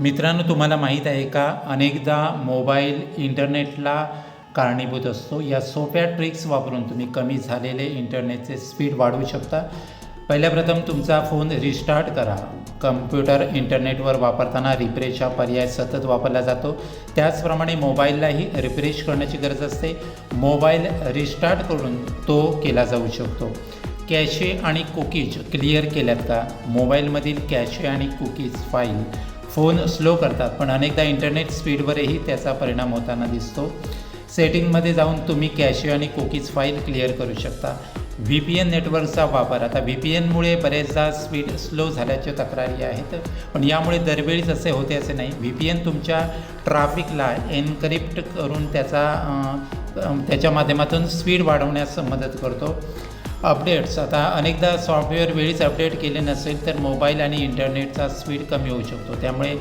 मित्रांनो, तुम्हाला माहीत आहे का, अनेकदा मोबाईल इंटरनेटला कारणीभूत असतो. या सोप्या ट्रिक्स वापरून तुम्ही कमी झालेले इंटरनेटचे स्पीड वाढवू शकता. प्रथम तुमचा फोन रिस्टार्ट करा. कम्प्युटर इंटरनेटवर वापरताना रिफ्रेश हा पर्याय सतत वापरला जातो. त्याचप्रमाणे मोबाईललाही रिफ्रेश करण्याची गरज असते. मोबाईल रिस्टार्ट करून तो केला जाऊ शकतो. कॅशे आणि कुकीज क्लिअर केल्यात का? मोबाईलमधील कॅशे आणि कुकीज फाईल फोन स्लो करतात, पण अनेकदा इंटरनेट स्पीडवरही त्याचा परिणाम होताना दिसतो. सेटिंगमध्ये जाऊन तुम्ही कॅशे आणि कुकीज फाईल क्लिअर करू शकता. VPN नेटवर्कचा वापर. आता VPNमुळे बरेचदा स्पीड स्लो झाल्याच्या तक्रारी आहेत, पण यामुळे दरवेळीच असे होते असे नाही. VPN तुमच्या ट्रॅफिकला एन्क्रिप्ट करून त्याच्या माध्यमातून स्पीड वाढवण्यास मदत करतो. अपडेट्स. आता अनेकदा सॉफ्टवेअर वेळीच अपडेट केले नसेल तर मोबाईल आणि इंटरनेटचा स्पीड कमी होऊ शकतो. त्यामुळे